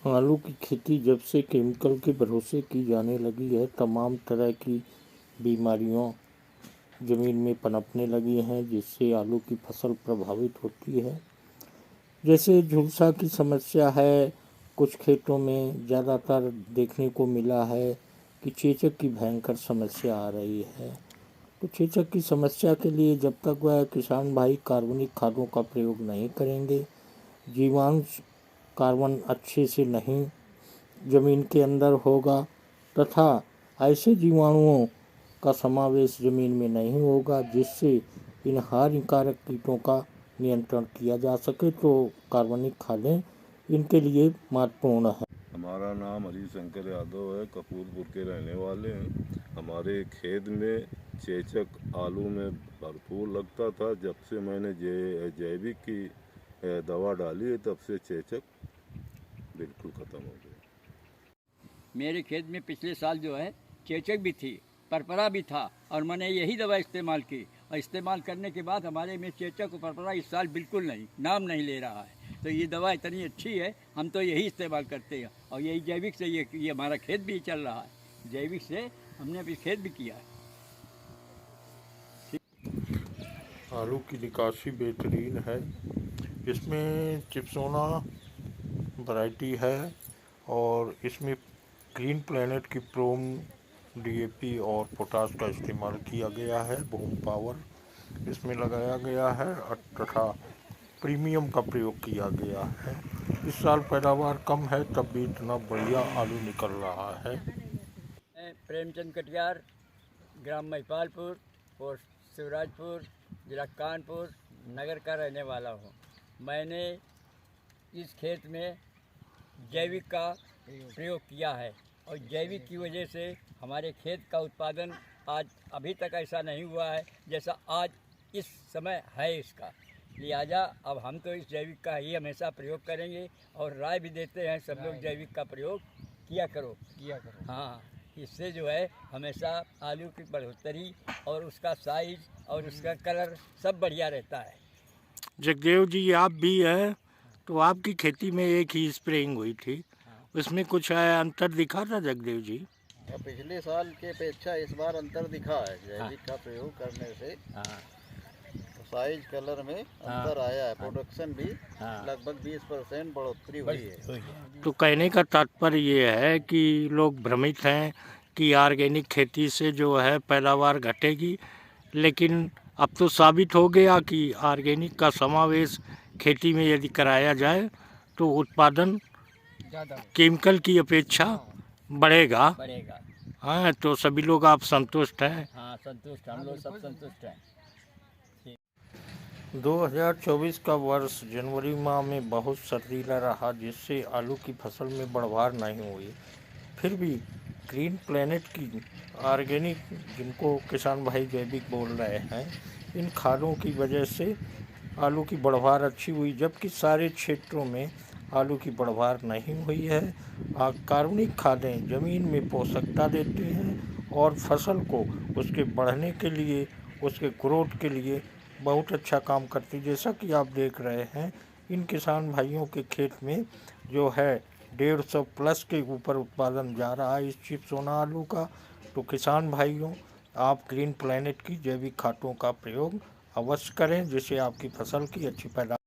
आलू की खेती जब से केमिकल के भरोसे की जाने लगी है, तमाम तरह की बीमारियों ज़मीन में पनपने लगी हैं, जिससे आलू की फसल प्रभावित होती है। जैसे झुलसा की समस्या है, कुछ खेतों में ज़्यादातर देखने को मिला है कि चेचक की भयंकर समस्या आ रही है। तो चेचक की समस्या के लिए जब तक वह किसान भाई कार्बनिक खादों का प्रयोग नहीं करेंगे, जीवांश कार्बन अच्छे से नहीं जमीन के अंदर होगा तथा ऐसे जीवाणुओं का समावेश जमीन में नहीं होगा जिससे इन हानिकारक कीटों का नियंत्रण किया जा सके, तो कार्बनिक खादें इनके लिए महत्वपूर्ण है। हमारा नाम हरिशंकर यादव है, कपूरपुर के रहने वाले हैं। हमारे खेत में चेचक आलू में भरपूर लगता था। जब से मैंने जैविक की दवा डाली है, तब से चेचक बिल्कुल ख़त्म हो गया। मेरे खेत में पिछले साल जो है चेचक भी थी, परपरा भी था, और मैंने यही दवा इस्तेमाल की, और इस्तेमाल करने के बाद हमारे में चेचक और परपरा इस साल बिल्कुल नहीं, नाम नहीं ले रहा है। तो ये दवा इतनी अच्छी है, हम तो यही इस्तेमाल करते हैं, और यही जैविक से ये हमारा खेत भी चल रहा है। जैविक से हमने अभी खेत भी किया है। आलू की निकासी बेहतरीन है। इसमें चिप्सोना वैरायटी है और इसमें ग्रीन प्लैनेट की प्रोम डीएपी और पोटास का इस्तेमाल किया गया है। बूम पावर इसमें लगाया गया है तथा प्रीमियम का प्रयोग किया गया है। इस साल पैदावार कम है, तब भी इतना बढ़िया आलू निकल रहा है। मैं प्रेमचंद कटियार, ग्राम महिपालपुर, पोस्ट शिवराजपुर, जिला कानपुर नगर का रहने वाला हूँ। मैंने इस खेत में जैविक का प्रयोग किया है, और जैविक की वजह से हमारे खेत का उत्पादन आज अभी तक ऐसा नहीं हुआ है जैसा आज इस समय है इसका। लिहाजा अब हम तो इस जैविक का ही हमेशा प्रयोग करेंगे, और राय भी देते हैं सब लोग जैविक का प्रयोग किया करो। हाँ, इससे जो है हमेशा आलू की बढ़ोतरी और उसका साइज और उसका कलर सब बढ़िया रहता है। जगदेव जी, आप भी हैं, तो आपकी खेती में एक ही स्प्रेइंग हुई थी, उसमें कुछ अंतर दिखा था जगदेव जी? पिछले साल के अपेक्षा इस बार अंतर दिखा है जैविक का प्रयोग करने से। साइज कलर में अंतर आया है, प्रोडक्शन भी लगभग 20% बढ़ोतरी हुई है। तो कहने का तात्पर्य ये है कि लोग भ्रमित हैं कि ऑर्गेनिक खेती से जो है पैदावार घटेगी, लेकिन अब तो साबित हो गया कि ऑर्गेनिक का समावेश खेती में यदि कराया जाए तो उत्पादन केमिकल की अपेक्षा बढ़ेगा। हाँ, तो सभी लोग आप संतुष्ट हैं? हाँ, संतुष्ट, हम लोग सब संतुष्ट हैं। 2024 का वर्ष जनवरी माह में बहुत सर्दीला रहा, जिससे आलू की फसल में बढ़वार नहीं हुई। फिर भी ग्रीन प्लैनेट की ऑर्गेनिक, जिनको किसान भाई जैविक बोल रहे हैं, इन खादों की वजह से आलू की बढ़वार अच्छी हुई, जबकि सारे क्षेत्रों में आलू की बढ़वार नहीं हुई है। कार्बनिक खादें ज़मीन में पोषकता देते हैं और फसल को उसके बढ़ने के लिए, उसके ग्रोथ के लिए बहुत अच्छा काम करती है। जैसा कि आप देख रहे हैं, इन किसान भाइयों के खेत में जो है 150 प्लस के ऊपर उत्पादन जा रहा है इस चिप्सोना आलू का। तो किसान भाइयों, आप ग्रीन प्लैनेट की जैविक खादों का प्रयोग अवश्य करें, जिससे आपकी फसल की अच्छी पैदावार